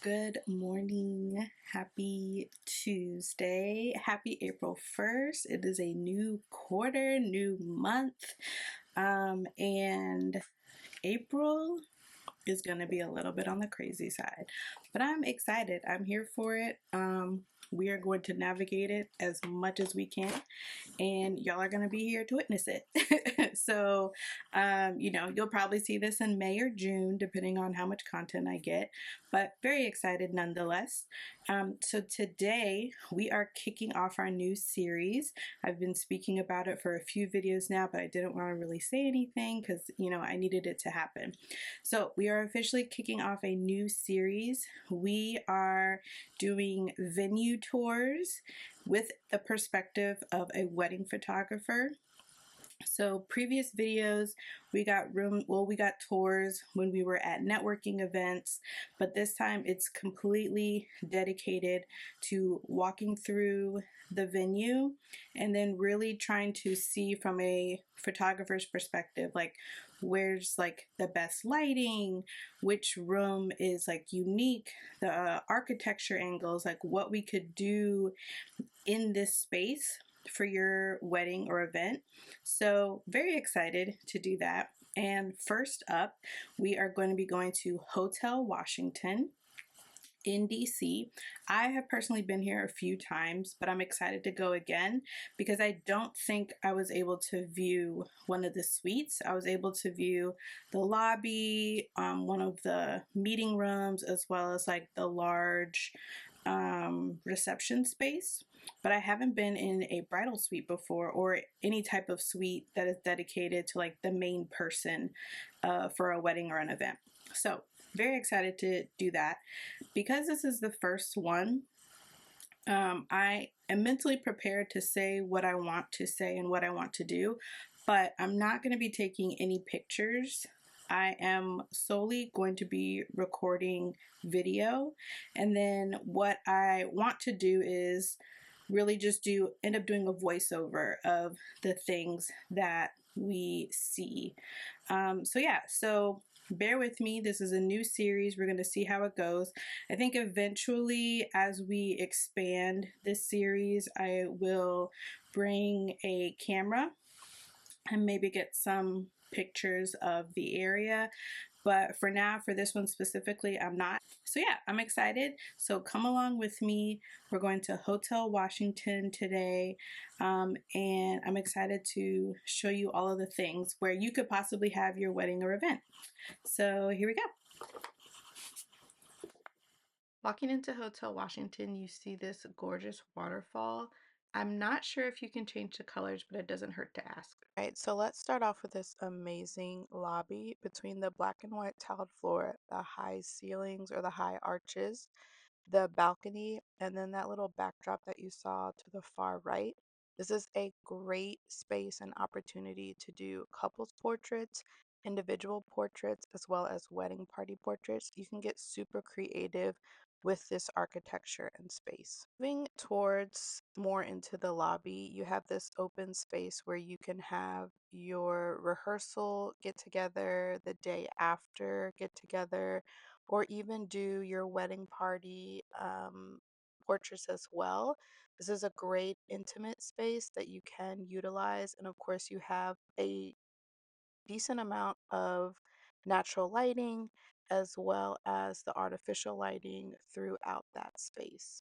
Good morning. Happy Tuesday. Happy April 1st. It is a new quarter, new month. And April is going to be a little bit on the crazy side, but I'm excited. I'm here for it. We are going to navigate it as much as we can, and y'all are going to be here to witness it. So, you'll probably see this in May or June, depending on how much content I get, but very excited nonetheless. So today we are kicking off our new series. I've been speaking about it for a few videos now, but I didn't want to really say anything because, I needed it to happen. So we are officially kicking off a new series. We are doing venue tours with the perspective of a wedding photographer. So previous videos, we got tours when we were at networking events, but this time it's completely dedicated to walking through the venue and then really trying to see from a photographer's perspective, like where's like the best lighting, which room is like unique, the architecture angles, like what we could do in this space for your wedding or event. So very excited to do that. And first up, we are going to be going to Hotel Washington in DC. I have personally been here a few times, but I'm excited to go again because I don't think I was able to view one of the suites. I was able to view the lobby, one of the meeting rooms, as well as like the large reception space, but I haven't been in a bridal suite before or any type of suite that is dedicated to like the main person for a wedding or an event. So very excited to do that. Because this is the first one, I am mentally prepared to say what I want to say and what I want to do, but I'm not going to be taking any pictures. I am solely going to be recording video, and then what I want to do is really just end up doing a voiceover of the things that we see. So bear with me. This is a new series. We're going to see how it goes. I think eventually, as we expand this series, I will bring a camera and maybe get some pictures of the area. But for now, for this one specifically, I'm not. So yeah, I'm excited. So come along with me. We're going to Hotel Washington today. And I'm excited to show you all of the things where you could possibly have your wedding or event. So here we go. Walking into Hotel Washington, you see this gorgeous waterfall. I'm not sure if you can change the colors, but it doesn't hurt to ask. All right, so let's start off with this amazing lobby between the black and white tiled floor, the high ceilings or the high arches, the balcony, and then that little backdrop that you saw to the far right. This is a great space and opportunity to do couples portraits, individual portraits, as well as wedding party portraits. You can get super creative with this architecture and space. Moving towards more into the lobby, you have this open space where you can have your rehearsal get together, the day after get together, or even do your wedding party portraits as well. This is a great intimate space that you can utilize. And of course, you have a decent amount of natural lighting as well as the artificial lighting throughout that space.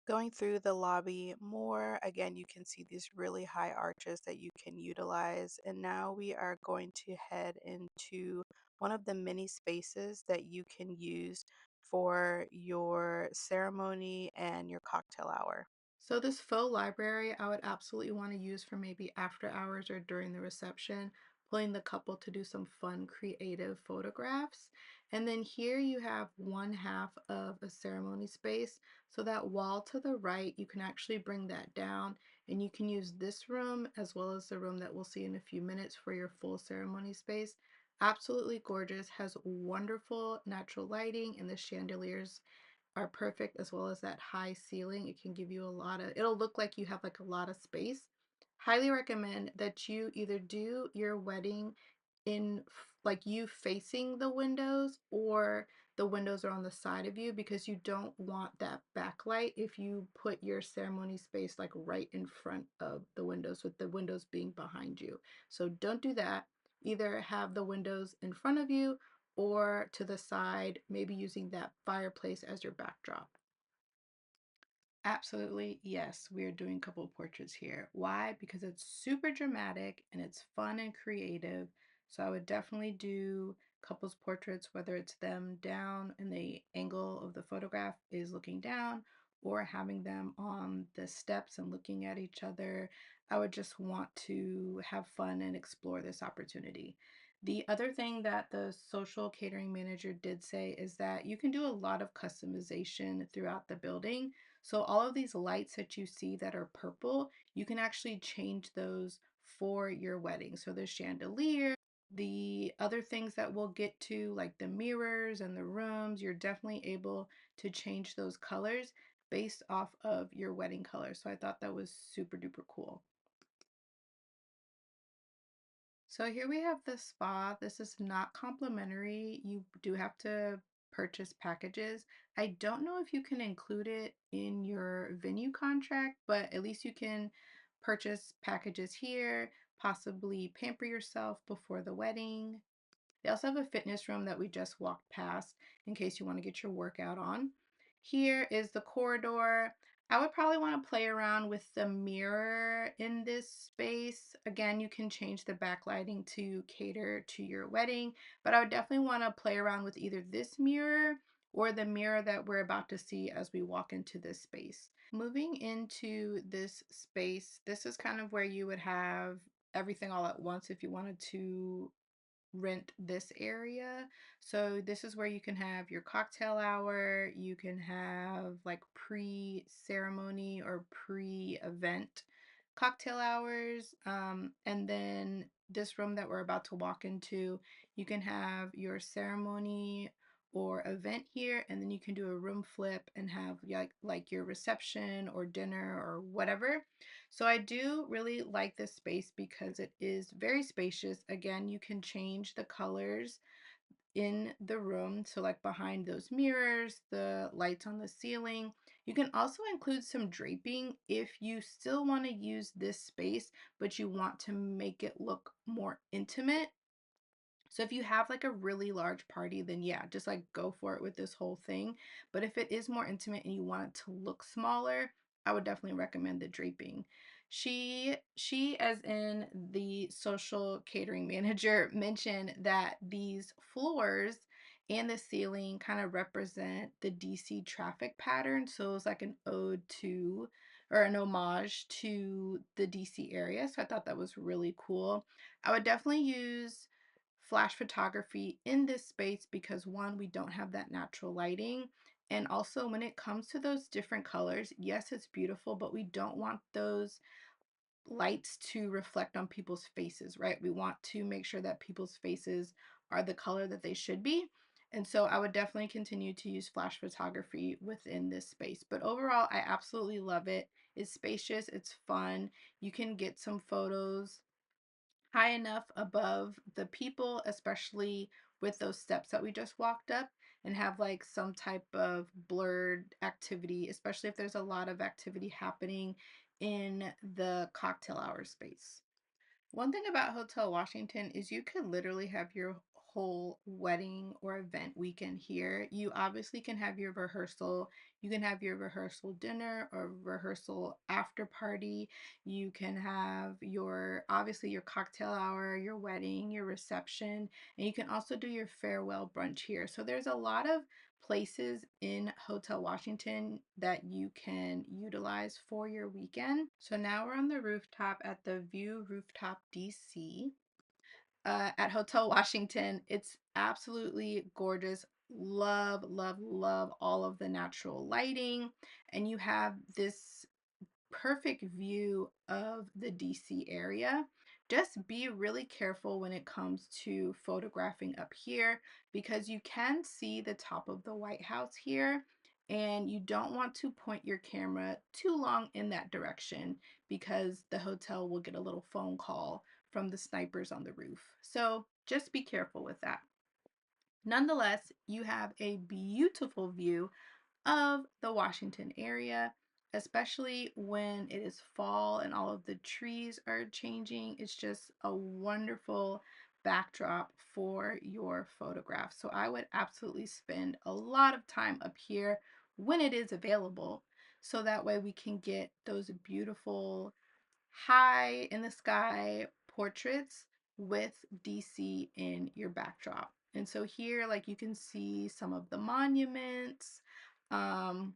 Going through the lobby more, again, you can see these really high arches that you can utilize. And now we are going to head into one of the many spaces that you can use for your ceremony and your cocktail hour. So this faux library, I would absolutely want to use for maybe after hours or during the reception, pulling the couple to do some fun, creative photographs. And then here you have one half of a ceremony space. So that wall to the right, you can actually bring that down and you can use this room as well as the room that we'll see in a few minutes for your full ceremony space. Absolutely gorgeous, has wonderful natural lighting, and the chandeliers are perfect, as well as that high ceiling. It can give you a lot of, it'll look like you have like a lot of space. Highly recommend that you either do your wedding in like you facing the windows, or the windows are on the side of you because you don't want that backlight if you put your ceremony space like right in front of the windows, with the windows being behind you. So don't do that. Either have the windows in front of you or to the side, maybe using that fireplace as your backdrop. Absolutely, yes, we are doing couple portraits here. Why? Because it's super dramatic and it's fun and creative. So I would definitely do couples portraits, whether it's them down and the angle of the photograph is looking down, or having them on the steps and looking at each other. I would just want to have fun and explore this opportunity. The other thing that the social catering manager did say is that you can do a lot of customization throughout the building. So all of these lights that you see that are purple, you can actually change those for your wedding. So the chandelier, the other things that we'll get to, like the mirrors and the rooms, you're definitely able to change those colors based off of your wedding color. So I thought that was super duper cool. So here we have the spa. This is not complimentary. You do have to purchase packages. I don't know if you can include it in your venue contract, but at least you can purchase packages here, possibly pamper yourself before the wedding. They also have a fitness room that we just walked past in case you want to get your workout on. Here is the corridor. I would probably want to play around with the mirror in this space. Again, you can change the backlighting to cater to your wedding, but I would definitely want to play around with either this mirror or the mirror that we're about to see as we walk into this space. Moving into this space, this is kind of where you would have everything all at once if you wanted to rent this area. So this is where you can have your cocktail hour, you can have like pre-ceremony or pre-event cocktail hours. And then this room that we're about to walk into, you can have your ceremony or event here, and then you can do a room flip and have like your reception or dinner or whatever. So I do really like this space because it is very spacious. Again, you can change the colors in the room. So like behind those mirrors, the lights on the ceiling. You can also include some draping if you still want to use this space, but you want to make it look more intimate. So if you have like a really large party, then yeah, just like go for it with this whole thing. But if it is more intimate and you want it to look smaller, I would definitely recommend the draping. She as in the social catering manager mentioned that these floors and the ceiling kind of represent the DC traffic pattern. So it's like an ode to or an homage to the DC area. So I thought that was really cool. I would definitely use flash photography in this space because one, we don't have that natural lighting. And also when it comes to those different colors, yes, it's beautiful, but we don't want those lights to reflect on people's faces, right? We want to make sure that people's faces are the color that they should be. And so I would definitely continue to use flash photography within this space. But overall, I absolutely love it. It's spacious, it's fun. You can get some photos high enough above the people, especially with those steps that we just walked up, and have like some type of blurred activity, especially if there's a lot of activity happening in the cocktail hour space. One thing about Hotel Washington is you could literally have your whole wedding or event weekend here. You obviously can have your rehearsal. You can have your rehearsal dinner or rehearsal after party. You can have your obviously your cocktail hour, your wedding, your reception, and you can also do your farewell brunch here. So there's a lot of places in Hotel Washington that you can utilize for your weekend. So now we're on the rooftop at the View Rooftop DC at Hotel Washington. It's absolutely gorgeous. Love, love, love all of the natural lighting. And you have this perfect view of the DC area. Just be really careful when it comes to photographing up here because you can see the top of the White House here and you don't want to point your camera too long in that direction because the hotel will get a little phone call from the snipers on the roof. So just be careful with that. Nonetheless, you have a beautiful view of the Washington area, especially when it is fall and all of the trees are changing. It's just a wonderful backdrop for your photograph. So I would absolutely spend a lot of time up here when it is available. So that way we can get those beautiful high in the sky portraits with DC in your backdrop. And so here, like you can see some of the monuments. Um,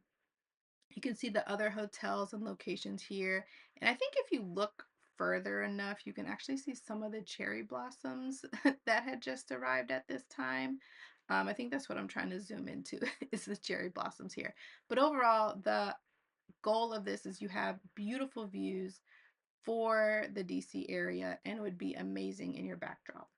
you can see the other hotels and locations here. And I think if you look further enough, you can actually see some of the cherry blossoms that had just arrived at this time. I think that's what I'm trying to zoom into is the cherry blossoms here. But overall, the goal of this is you have beautiful views for the DC area and it would be amazing in your backdrop.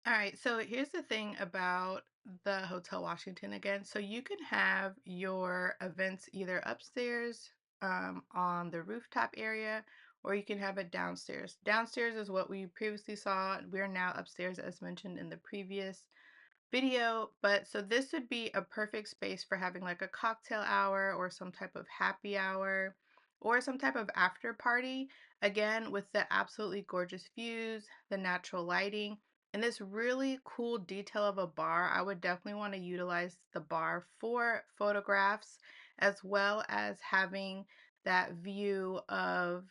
All right, so here's the thing about the Hotel Washington again. So you can have your events either upstairs on the rooftop area, or you can have it downstairs. Downstairs is what we previously saw. We're now upstairs, as mentioned in the previous video. But so this would be a perfect space for having like a cocktail hour or some type of happy hour or some type of after party. Again, with the absolutely gorgeous views, the natural lighting, and this really cool detail of a bar. I would definitely want to utilize the bar for photographs as well as having that view of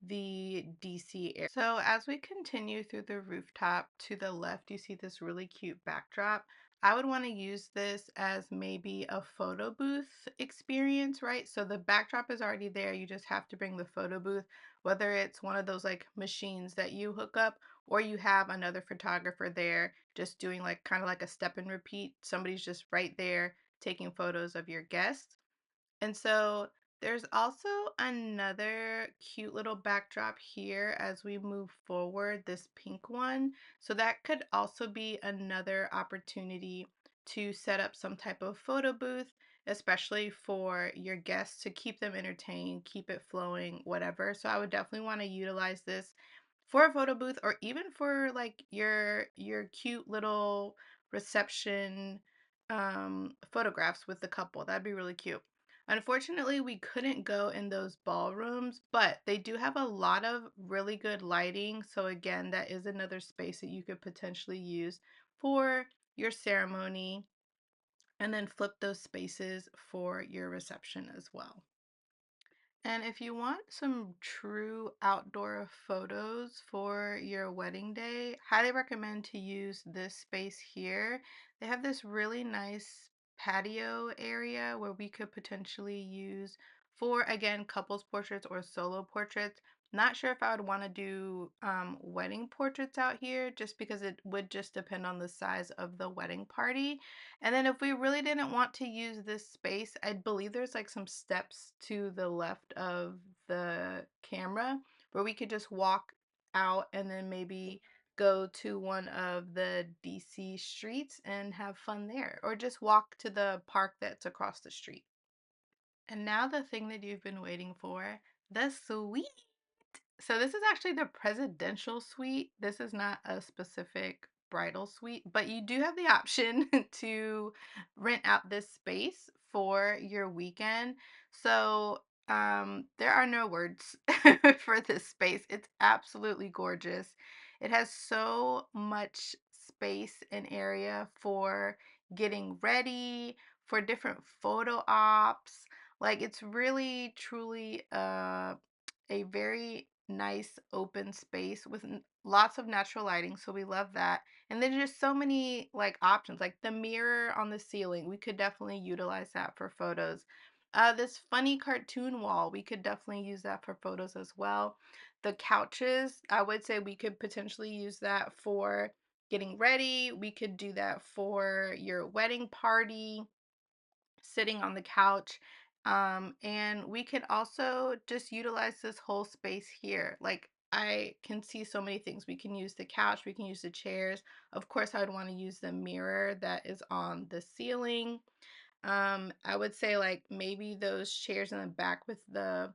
the DC area. So as we continue through the rooftop to the left, you see this really cute backdrop. I would want to use this as maybe a photo booth experience, right? So the backdrop is already there. You just have to bring the photo booth, whether it's one of those like machines that you hook up or you have another photographer there just doing like kind of like a step and repeat. Somebody's just right there taking photos of your guests. And so there's also another cute little backdrop here as we move forward, this pink one. So that could also be another opportunity to set up some type of photo booth, especially for your guests to keep them entertained, keep it flowing, whatever. So I would definitely want to utilize this for a photo booth or even for like your cute little reception photographs with the couple. That'd be really cute. Unfortunately, we couldn't go in those ballrooms, but they do have a lot of really good lighting. So again, that is another space that you could potentially use for your ceremony and then flip those spaces for your reception as well. And if you want some true outdoor photos for your wedding day, highly recommend to use this space here. They have this really nice patio area where we could potentially use for, again, couples portraits or solo portraits. Not sure if I would want to do wedding portraits out here just because it would just depend on the size of the wedding party. And then if we really didn't want to use this space, I believe there's like some steps to the left of the camera where we could just walk out and then maybe go to one of the DC streets and have fun there, or just walk to the park that's across the street. And now the thing that you've been waiting for, the suite. So this is actually the presidential suite. This is not a specific bridal suite, but you do have the option to rent out this space for your weekend. So there are no words for this space. It's absolutely gorgeous. It has so much space and area for getting ready, for different photo ops. Like it's really truly a very nice open space with lots of natural lighting, so we love that. And then just so many like options, like the mirror on the ceiling, we could definitely utilize that for photos. This funny cartoon wall, we could definitely use that for photos as well. The couches, I would say we could potentially use that for getting ready. We could do that for your wedding party, sitting on the couch. And we could also just utilize this whole space here. Like I can see so many things. We can use the couch, we can use the chairs. Of course, I would want to use the mirror that is on the ceiling. I would say like maybe those chairs in the back with the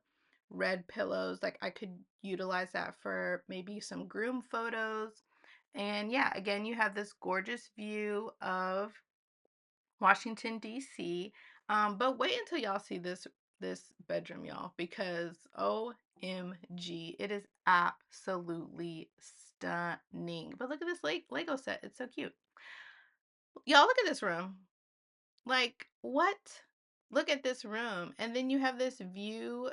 red pillows, like I could utilize that for maybe some groom photos. And yeah, again, you have this gorgeous view of Washington, D.C. But wait until y'all see this bedroom, y'all, because OMG, it is absolutely stunning. But look at this Lego set. It's so cute. Y'all, look at this room. Like, what? Look at this room. And then you have this view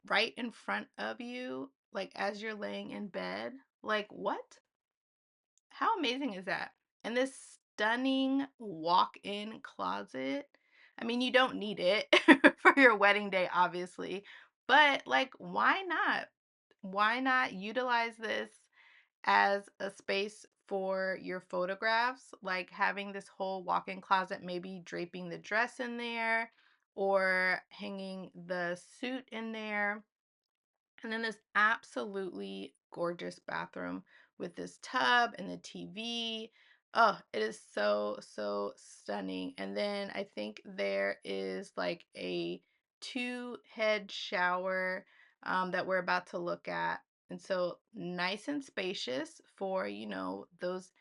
right in front of you, like as you're laying in bed. Like, what? How amazing is that? And this stunning walk-in closet. I mean, you don't need it for your wedding day, obviously, but like, why not? Why not utilize this as a space for your photographs? Like having this whole walk-in closet, maybe draping the dress in there or hanging the suit in there. And then this absolutely gorgeous bathroom with this tub and the TV. Oh, it is so, so stunning. And then I think there is like a two head shower that we're about to look at. And so nice and spacious for, those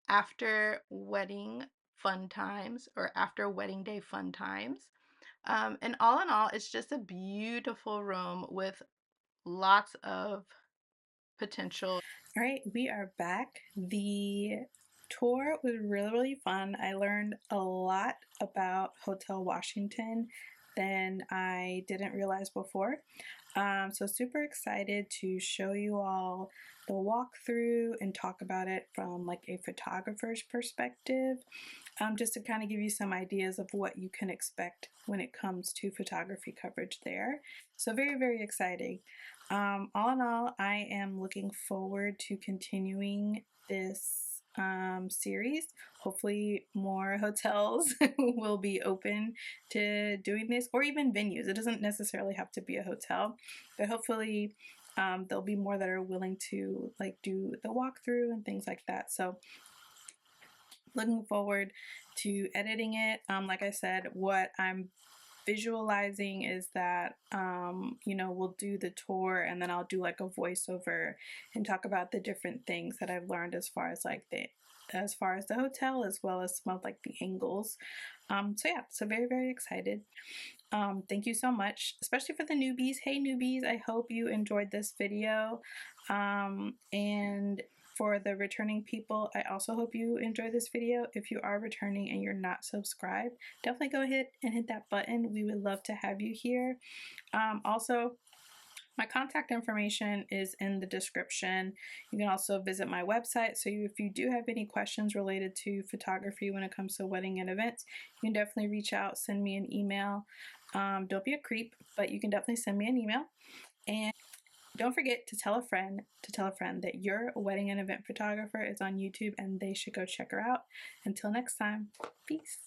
after wedding fun times or after wedding day fun times. And all in all, it's just a beautiful room with lots of potential. All right, we are back. The tour was really, really fun. I learned a lot about Hotel Washington than I didn't realize before. So super excited to show you all the walkthrough and talk about it from like a photographer's perspective, just to kind of give you some ideas of what you can expect when it comes to photography coverage there. So very, very exciting. All in all, I am looking forward to continuing this series. Hopefully more hotels will be open to doing this, or even venues. It doesn't necessarily have to be a hotel, but hopefully there'll be more that are willing to like do the walkthrough and things like that. So looking forward to editing it. Like I said, what I'm visualizing is that we'll do the tour and then I'll do like a voiceover and talk about the different things that I've learned as far as the hotel, as well as some of like the angles. So yeah, so very, very excited. Thank you so much, especially for the newbies. Hey newbies, I hope you enjoyed this video. And for the returning people, I also hope you enjoy this video. If you are returning and you're not subscribed, definitely go ahead and hit that button. We would love to have you here. Also, my contact information is in the description. You can also visit my website. So if you do have any questions related to photography when it comes to wedding and events, you can definitely reach out, send me an email. Don't be a creep, but you can definitely send me an email. And don't forget to tell a friend that your wedding and event photographer is on YouTube and they should go check her out. Until next time, peace.